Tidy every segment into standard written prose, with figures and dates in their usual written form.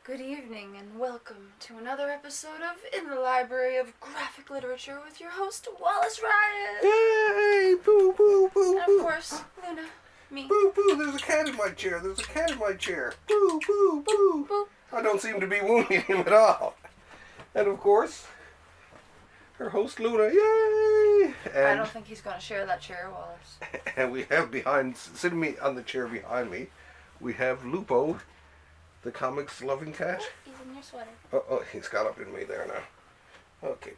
Good evening and welcome to another episode of In the Library of Graphic Literature with your host, Wallace Ryan. Yay! Boo, boo, boo, And boo. of course, Luna, me. Boo, boo, there's a cat in my chair. There's a cat in my chair. Boo, boo, boo. Boop. I don't seem to be wounding him at all. And of course, her host, Luna. Yay! I don't think he's going to share that chair, Wallace. And we have sitting me on the chair behind me, we have Lupo, the Comix loving cat. Oh, he's in your sweater. Oh, he's got up in me there now. Okay.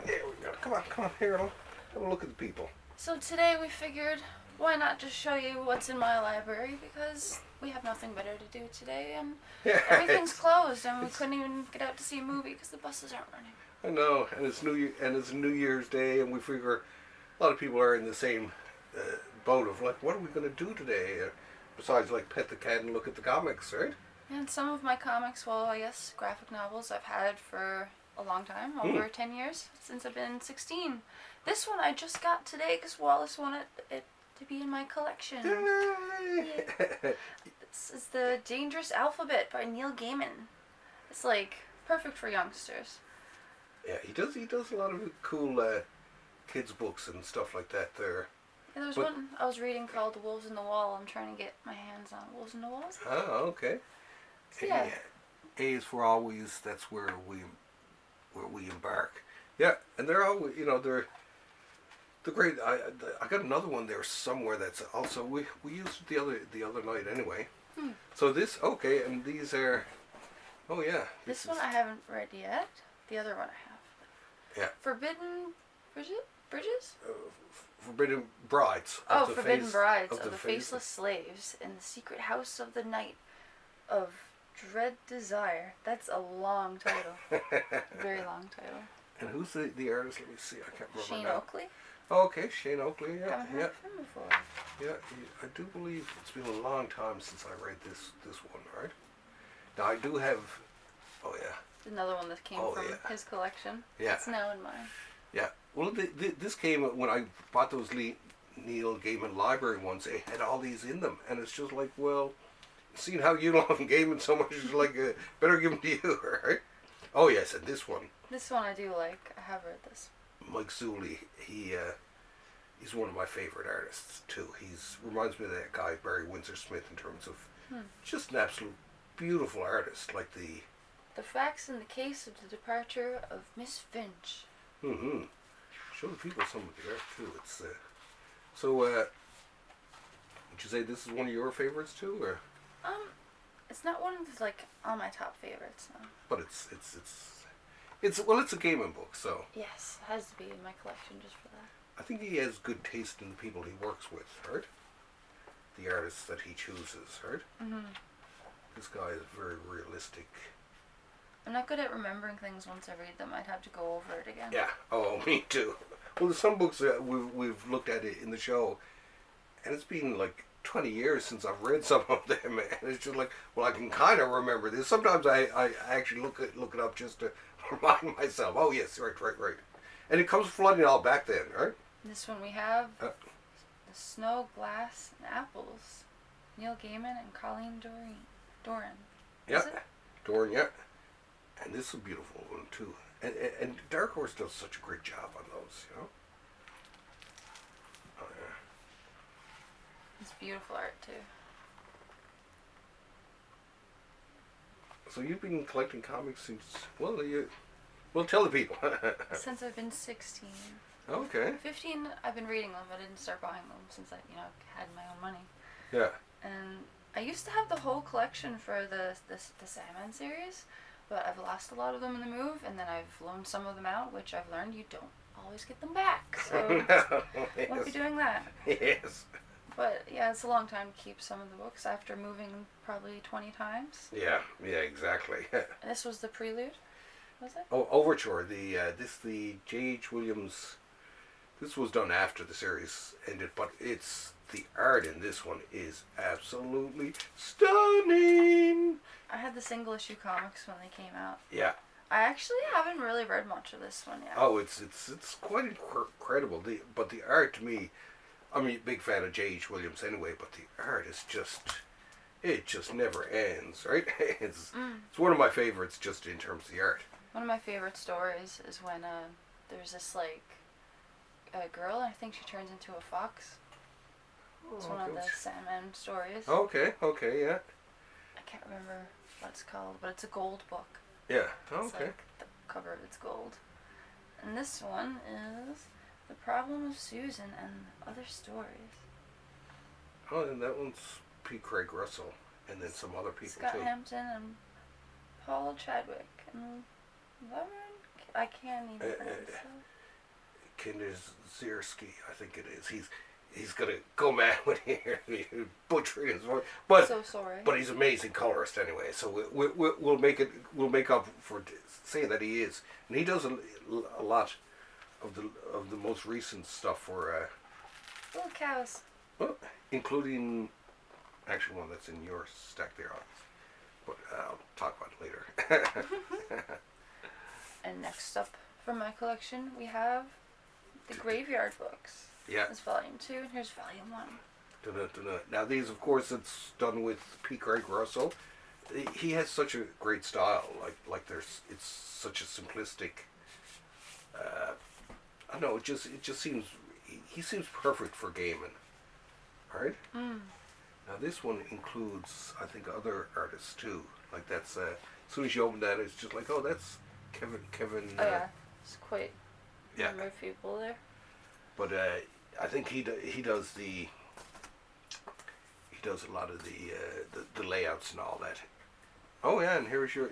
There we go. Come on. Here, have a look at the people. So today we figured, why not just show you what's in my library, because we have nothing better to do today, and everything's closed, and we couldn't even get out to see a movie because the buses aren't running. I know, and it's New Year's Day, and we figure a lot of people are in the same boat of like, what are we going to do today? Besides, like, pet the cat and look at the comics, right? And some of my comics, well, I guess graphic novels, I've had for a long time, over 10 years, since I've been 16. This one I just got today because Wallace wanted it to be in my collection. Yay! Yeah. This is The Dangerous Alphabet by Neil Gaiman. It's like perfect for youngsters. Yeah, he does a lot of cool kids books and stuff like that there. Yeah, there's one I was reading called Wolves in the Wall. I'm trying to get my hands on Wolves in the Wall. Oh, okay. So, yeah. A is for always. That's where we embark. Yeah, and they're always, they're great. I got another one there somewhere that's also we used it the other night anyway. So this and these are. Oh yeah. This one I haven't read yet. The other one I have. Yeah. Forbidden Bridges? Forbidden Brides. Forbidden Brides of the Faceless Slaves in the Secret House of the Night of Dread Desire. That's a long title. Very long title. And who's the artist? Let me see. I can't remember Shane now. Oakley? Oh, okay, Shane Oakley. Yeah, Haven't heard of him before. Yeah, I do believe it's been a long time since I read this one, right? Now I do have. Oh yeah. Another one that came from his collection. Yeah. It's now in mine. Yeah. Well, this came when I bought those Neil Gaiman library ones. They had all these in them, and it's just like, well, seeing how you love Gaiman so much, is like, better give them to you, right? Oh yes, and this one. This one I do like. I have read this. Mike Zuley, he's one of my favorite artists too. He's reminds me of that guy Barry Windsor Smith in terms of just an absolute beautiful artist, like The Facts in the Case of the Departure of Miss Finch. Mm-hmm. Show the people some of the art too. It's so. Would you say this is one of your favorites too, or? It's not one of like all my top favorites. No. But it's a Gaiman book, so. Yes, it has to be in my collection just for that. I think he has good taste in the people he works with, right? The artists that he chooses, right? Mm-hmm. This guy is very realistic. I'm not good at remembering things once I read them. I'd have to go over it again. Yeah. Oh, me too. Well, there's some books that we've looked at it in the show, and it's been like 20 years since I've read some of them, and it's just like, well, I can kind of remember this. Sometimes I actually look it up just to remind myself. Oh yes, right. And it comes flooding all back then, right? This one we have The Snow, Glass, and Apples. Neil Gaiman and Colleen Doran. Yeah, Doran. Yeah. And this is a beautiful one too. And Dark Horse does such a great job on those, Oh yeah. It's beautiful art too. So you've been collecting comics since tell the people. Since I've been 16. Okay. 15 I've been reading them. I didn't start buying them since I had my own money. Yeah. And I used to have the whole collection for the Sandman series. But I've lost a lot of them in the move, and then I've loaned some of them out, which I've learned you don't always get them back. So Yes. won't be doing that. Yes. But yeah, it's a long time to keep some of the books after moving probably 20 times. Yeah, exactly. And this was the prelude, was it? Oh, Overture. The J.H. Williams. This was done after the series ended, but the art in this one is absolutely stunning. I had the single issue comics when they came out. Yeah. I actually haven't really read much of this one yet. Oh, it's quite incredible. But the art to me, I'm a big fan of J.H. Williams anyway, but the art is just, it just never ends, right? It's one of my favorites just in terms of the art. One of my favorite stories is when there's this like a girl, and I think she turns into a fox. It's one of the Sandman stories. Okay, yeah. I can't remember what it's called, but it's a gold book. Yeah, It's like the cover of it's gold. And this one is The Problem of Susan and Other Stories. Oh, and that one's P. Craig Russell, and then some other people Scott too. Hampton and Paul Chadwick and I can't even pronounce that. Kinderzierski, I think it is. He's gonna go mad when he hears butchering his voice, but so sorry. But he's an amazing colorist anyway. So we'll make up for saying that he is, and he does a lot of the most recent stuff for Little cows. well, including actually one that's in your stack there, but I'll talk about it later. And next up from my collection, we have the Graveyard Books. Yeah. It's volume 2, and here's volume 1. Dun-dun-dun-dun. Now these, of course, it's done with P. Craig Russell. He has such a great style. It's such a simplistic. I don't know. It just seems he seems perfect for gaming. All right. Now this one includes, I think, other artists too. Like that's as soon as you open that, it's just like, oh, that's Kevin. Oh yeah, it's quite a number of people there. But I think he does a lot of the layouts and all that. Oh yeah, and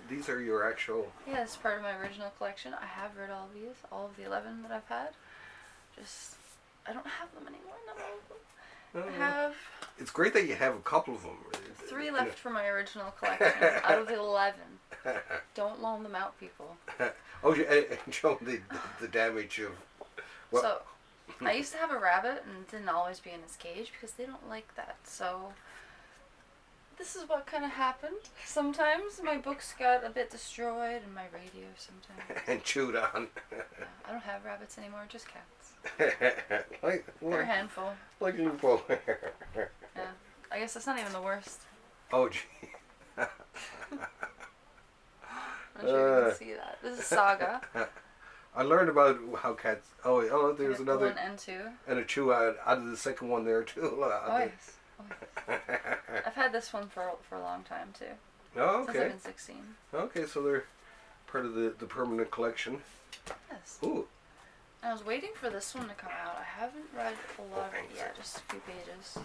these are your actual. Yeah, it's part of my original collection. I have read all of these, all of the 11 that I've had. I don't have them anymore. Not all of them. I have. It's great that you have a couple of them. 3 left from my original collection out of the 11. Don't loan them out, people. Oh, and show the damage of. Well, so, I used to have a rabbit and it didn't always be in his cage because they don't like that. So, this is what kind of happened. Sometimes my books got a bit destroyed and my radio sometimes. And chewed on. Yeah, I don't have rabbits anymore, just cats. They're a handful. Like Lupo. Yeah, I guess that's not even the worst. Oh, gee. I'm sure you can see that. This is Saga. I learned about how cats. Oh, there's another. 1 and 2. And a chew out of the second one there too. Yes. I've had this one for a long time too. Oh, okay. Since I've been 16. Okay, so they're part of the permanent collection. Yes. Ooh. I was waiting for this one to come out. I haven't read a lot of it yet, just a few pages.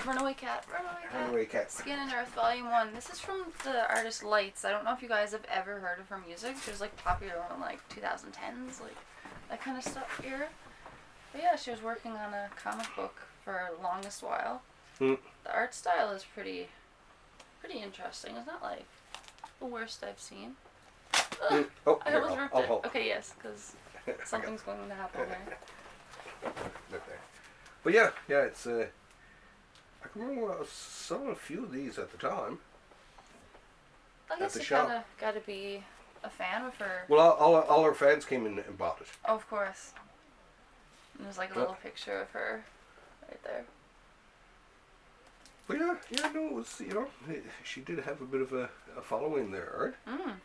Runaway Cat. Runaway Cat. Skin and Earth, Volume 1. This is from the artist Lights. I don't know if you guys have ever heard of her music. She was like popular in like 2010s, like that kind of stuff era. But yeah, she was working on a comic book for the longest while. The art style is pretty interesting. It's not like the worst I've seen. I almost ripped it. Okay, yes, because something's going to happen there. But yeah, it's I can remember I was selling a few of these at the time. I guess you kind of got to be a fan of her. Well, all our fans came in and bought it. Oh, of course. And there's like a little picture of her right there. But no, it was, she did have a bit of a following there, right?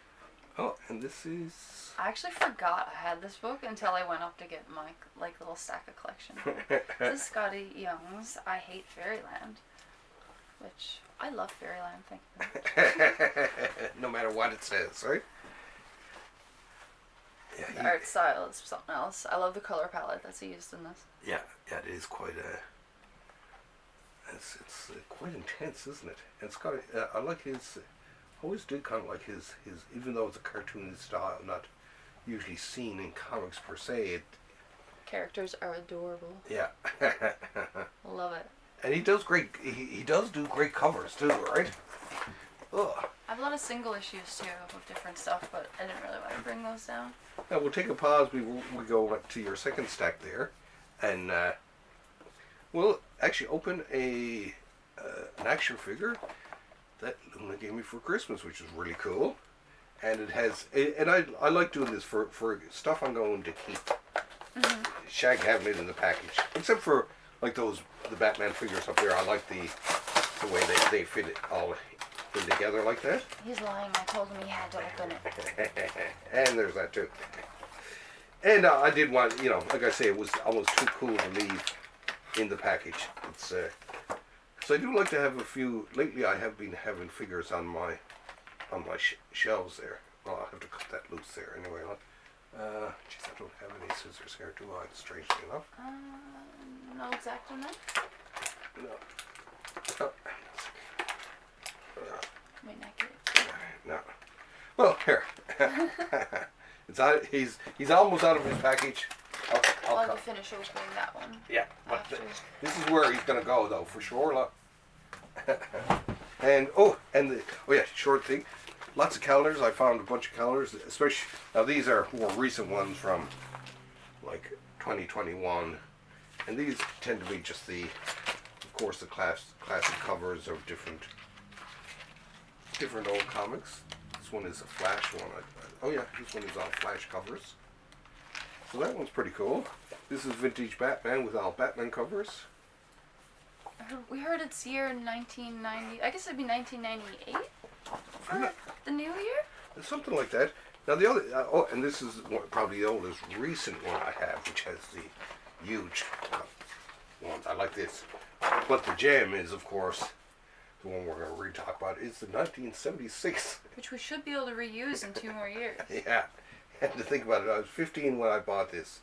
Oh, and this is. I actually forgot I had this book until I went up to get my little stack of collection. This is Scotty Young's I Hate Fairyland, which I love Fairyland. Thank you. No matter what it says, right? Yeah, the art style is something else. I love the color palette that's used in this. Yeah, it is quite it's quite intense, isn't it? And it's got I like his. Always did kind of like his even though it's a cartoony style, not usually seen in comics per se. Characters are adorable. Yeah. Love it. And he does great. He does do great covers too, right? Ugh. I have a lot of single issues too of different stuff, but I didn't really want to bring those down. Now we'll take a pause. We go to your second stack there, and we'll actually open an action figure that Luna gave me for Christmas, which is really cool. And it has, and I like doing this for stuff I'm going to keep. Shag having it in the package, except for like the Batman figures up there. I like the way they fit it all in together like that. He's lying. I told him he had to open it. And there's that too. And I did want, like I say, it was almost too cool to leave in the package. It's so I do like to have a few. Lately, I have been having figures on my shelves there. Well, I'll have to cut that loose there anyway. Geez, I don't have any scissors here, do I? Strangely enough. No exact on that. No. Oh. Might not get it. No. Well, here. It's out. He's almost out of his package. I'll have to finish opening that one. Yeah, but this is where he's gonna go though for sure. Look. And short thing. Lots of calendars. I found a bunch of calendars, especially now. These are more recent ones from like 2021, and these tend to be just of course, the classic covers of different old comics. This one is a Flash one. This one is all Flash covers. So that one's pretty cool. This is vintage Batman with all Batman covers. We heard it's year 1990. I guess it'd be 1998 for the new year. Something like that. Now the other, and this is probably the oldest recent one I have, which has the huge ones. I like this. But the gem is, of course, the one we're going to talk about. Is the 1976. Which we should be able to reuse in 2 more years. Yeah. And to think about it, I was 15 when I bought this.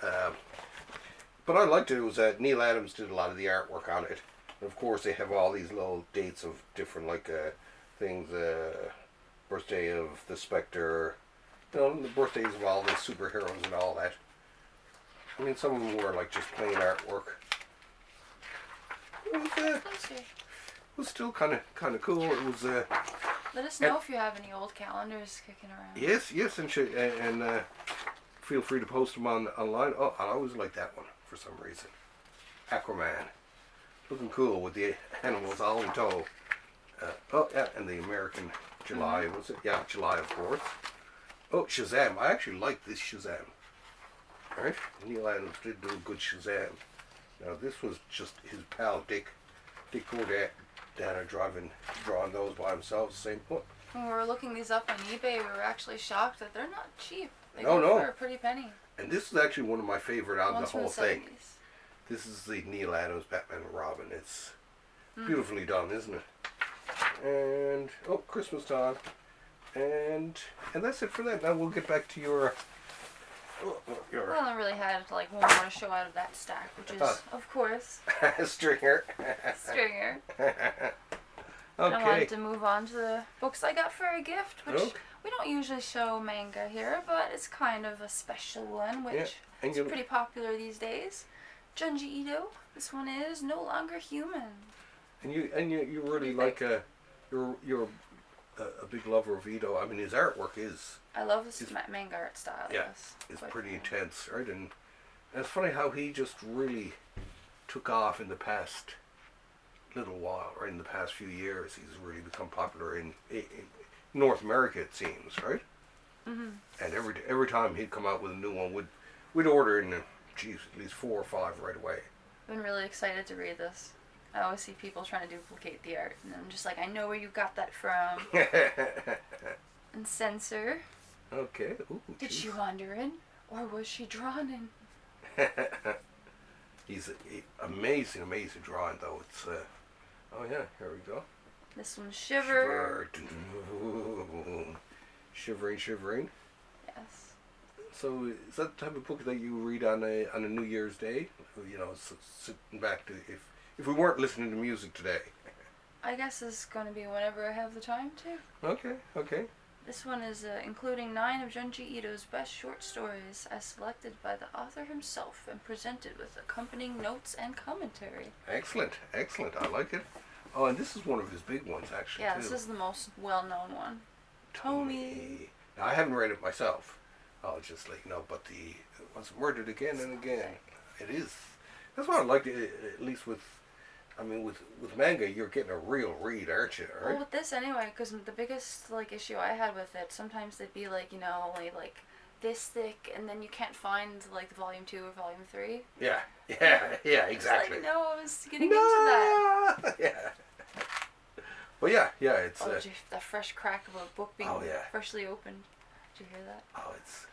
But I liked it. It was Neil Adams did a lot of the artwork on it. And of course, they have all these little dates of different things. Birthday of the Spectre. The birthdays of all the superheroes and all that. I mean, some of them were like just plain artwork. It was still kind of cool. It was. Let us know if you have any old calendars kicking around. Yes, and feel free to post them online. Oh, I always like that one for some reason. Aquaman, looking cool with the animals all in tow. And the American July, was it? Yeah, July, of course. Oh, Shazam. I actually like this Shazam. All right, Neil Adams did do a good Shazam. Now this was just his pal Dick Cordana drawing those by himself. Same point. When we were looking these up on eBay, we were actually shocked that they're not cheap. They No. go for a pretty penny. And this is actually one of my favorite out of the whole thing. 70s. This is the Neil Adams Batman and Robin. It's beautifully done, isn't it? And Christmas time, and that's it for that. Now we'll get back to your. Well, I really had one more to show out of that stack, which is, of course, Stringer. Stringer. Okay. I wanted to move on to the books I got for a gift, which we don't usually show manga here, but it's kind of a special one, which is pretty popular these days. Junji Ito. This one is No Longer Human. And you really like you're a big lover of Ito. I mean, his artwork is. I love his manga art style. Yeah, yes, it's pretty intense, right? And it's funny how he just really took off in the past little while, right? In the past few years, he's really become popular in North America, it seems, right? Mm-hmm. And every time he'd come out with a new one, we'd order in, at least 4 or 5 right away. I've been really excited to read this. I always see people trying to duplicate the art, and I'm just like, I know where you got that from. And censor. Okay. Ooh, did she wander in, or was she drawn in? He's amazing drawing, though. It's here we go. This one's Shiver. Shivering. Yes. So is that the type of book that you read on a New Year's Day? Sitting back to if we weren't listening to music today. I guess it's going to be whenever I have the time to. Okay. This one is including 9 of Junji Ito's best short stories as selected by the author himself and presented with accompanying notes and commentary. Excellent. I like it. Oh, and this is one of his big ones, actually. Yeah, too. This is the most well-known one. Tomy. Now, I haven't read it myself. I'll just let you know, but the was murdered again and again. It is. That's why I like it, at least with manga, you're getting a real read, aren't you? Right? Well, with this anyway, because the biggest issue I had with it, sometimes they'd be only this thick, and then you can't find like volume 2 or volume 3. Yeah, exactly. It's like, no, I was getting into that. Yeah. Well, yeah, it's. That fresh crack of a book being freshly opened. Did you hear that? Oh, it's.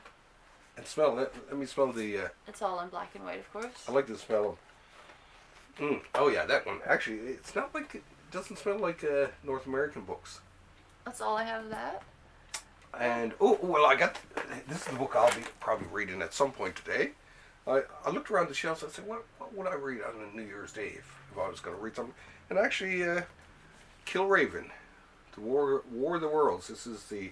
And smell it. Let me smell the. It's all in black and white, of course. I like the smell of. Oh yeah, that one. Actually, it's not like it doesn't smell like North American books. That's all I have of that. And I got this is the book I'll be probably reading at some point today. I looked around the shelves and I said, what would I read on a New Year's Day if I was going to read something? And actually, Kill Raven, the War of the Worlds. This is the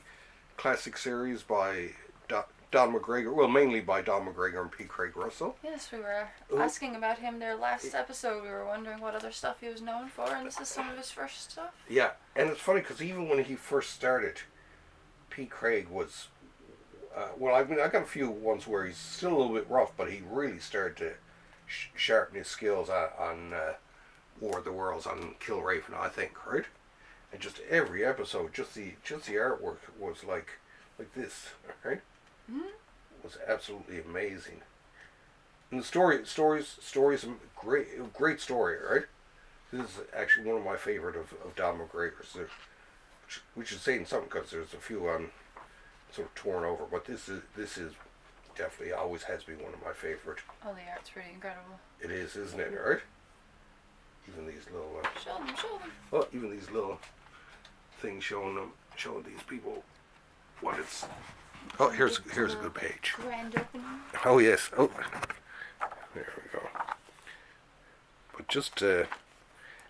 classic series by Don McGregor. Well, mainly by Don McGregor and P. Craig Russell. Yes, we were asking about him there last episode. We were wondering what other stuff he was known for, and this is some of his first stuff. Yeah, and it's funny because even when he first started, P. Craig was, I got a few ones where he's still a little bit rough, but he really started to sharpen his skills on War of the Worlds, on Kill Raven, I think, right? And just every episode, just the artwork was like this, right? Mm-hmm. It was absolutely amazing. And the story's a great story, right? This is actually one of my favorite of Don McGregor's. Which is saying something because there's a few sort of torn over, but this is definitely always has been one of my favorite. Oh, the art's pretty incredible. It is, isn't it? Right? Even these little. Show them. Oh, even these little things showing these people what it's. Oh, here's a good page. Grand opening. Oh yes. Oh, there we go. But just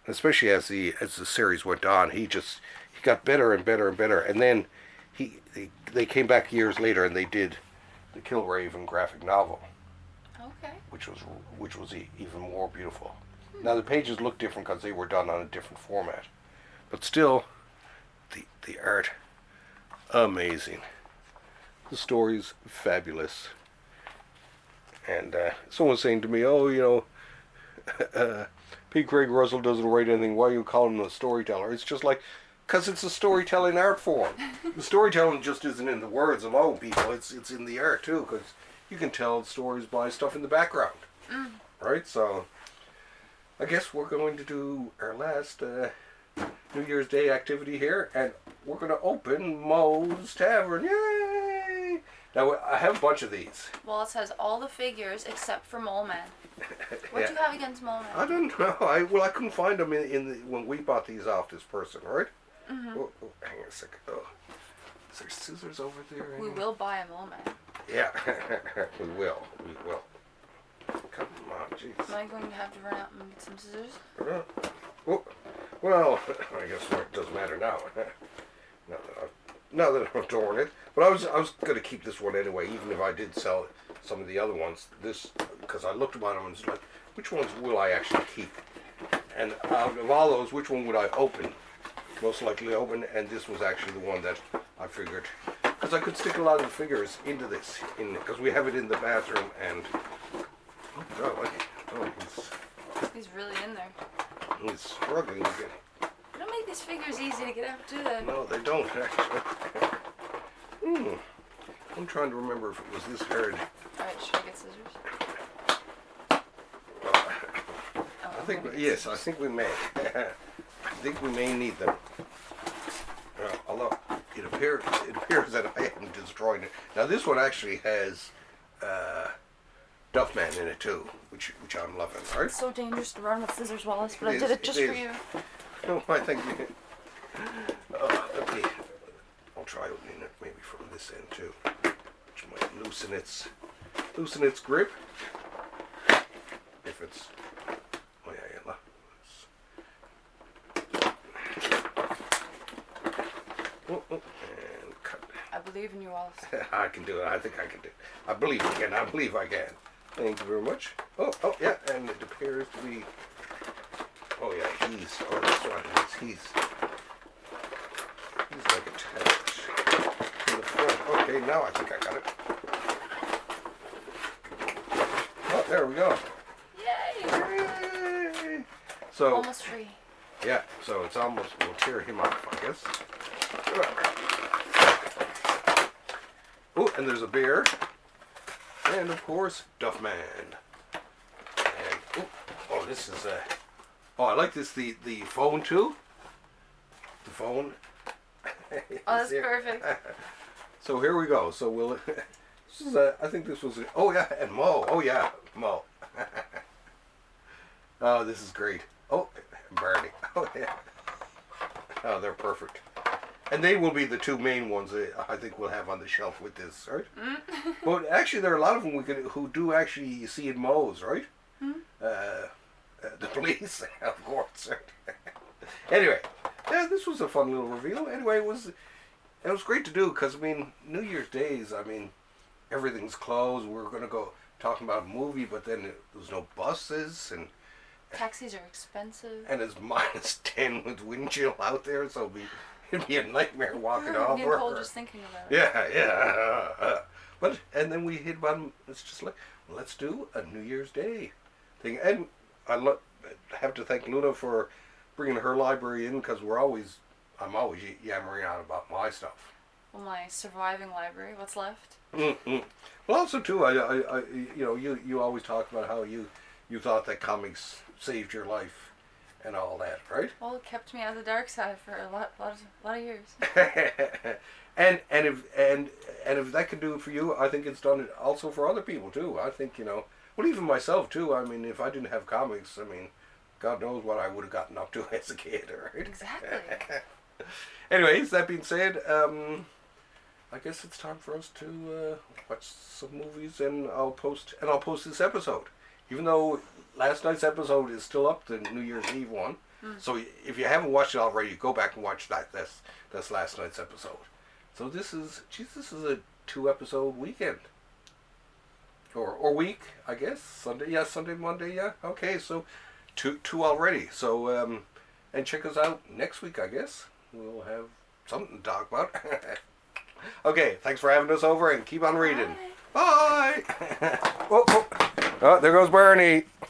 especially as the series went on, he got better and better and better, and then they came back years later and they did the Kill Raven graphic novel. Okay. Which was even more beautiful. Now the pages look different because they were done on a different format, but still, the art, amazing. The story's fabulous. And someone was saying to me, P. Craig Russell doesn't write anything. Why are you calling him a storyteller? It's just like, because it's a storytelling art form. The storytelling just isn't in the words alone, people. It's in the art too, because you can tell stories by stuff in the background. Right? So, I guess we're going to do our last New Year's Day activity here, and we're going to open Moe's Tavern. Yay! Now, I have a bunch of these. Wallace has all the figures except for Mole Man. What do you have against Mole Man? I don't know. I couldn't find them when we bought these off this person, right? Mm-hmm. Oh, hang on a second. Oh. Is there scissors over there? We will buy a Mole Man. Yeah, we will. Come on, jeez. Am I going to have to run out and get some scissors? Well, I guess it doesn't matter now. Now that I'm torn it. But I was going to keep this one anyway, even if I did sell some of the other ones. Because I looked at them and was like, which ones will I actually keep? And out of all those, which one would I open? Most likely open, and this was actually the one that I figured. Because I could stick a lot of the figures into this, because we have it in the bathroom, and he's really in there. He's struggling to get. They don't make these figures easy to get out, do they? No, they don't actually. I'm trying to remember if it was this hard. Alright, should I get scissors? I think we may. I think we may need them. Although it appears that I haven't destroyed it. Now this one actually has Duffman in it too, which I'm loving. Right? It's so dangerous to run with scissors, Wallace, but I did it just for you. No, I think you. I'll try opening it maybe from this end too, which might loosen its grip. If it's. Oh yeah. And cut. I believe in you, Wallace. I can do it. I think I can do it. I believe I can. Thank you very much. Oh, yeah, and it appears to be. Oh yeah, that's right. He's like attached to the front. Okay, now I think I got it. Oh, there we go. Yay! So almost free. Yeah, so it's almost, we'll tear him off, I guess. Oh, And there's a bear. And of course, Duffman. And oh, this is oh, I like this. The phone too. The phone. Oh, that's perfect. So here we go. So we'll. This is I think this was. Oh yeah, and Mo. Oh yeah, Mo. Oh, this is great. Oh, Barney. Oh yeah. Oh, they're perfect. And they will be the two main ones that I think we'll have on the shelf with this, right? But actually, there are a lot of them who do actually see in Moe's, right? The police, of course. Right? Anyway, yeah, this was a fun little reveal. Anyway, it was great to do because I mean, New Year's Days. I mean, everything's closed. We were gonna go talking about a movie, but then there was no buses and. Taxis are expensive. And it's -10 with wind chill out there, so it'd be a nightmare walking off. I'm getting cold just thinking about it. Yeah. But and then we hit about it's just like let's do a New Year's Day thing, and I have to thank Luna for bringing her library in because I'm always yammering on about my stuff. Well, my surviving library, what's left? Mm-hmm. Well, also too, I you always talk about how you thought that comics saved your life and all that, right? Well, it kept me on the dark side for a lot of years. and if that can do it for you, I think it's done it also for other people too. I think well, even myself too. I mean, if I didn't have comics, I mean, God knows what I would have gotten up to as a kid, right? Exactly. Anyways, that being said, I guess it's time for us to watch some movies, and I'll post this episode. Even though last night's episode is still up, the New Year's Eve one. So if you haven't watched it already, go back and watch that. That's last night's episode. So this is a 2-episode weekend. Or week, I guess. Sunday, Monday, yeah. Okay, so two already. So and check us out next week, I guess. We'll have something to talk about. Okay, thanks for having us over and keep on reading. Bye. Oh, there goes Bernie.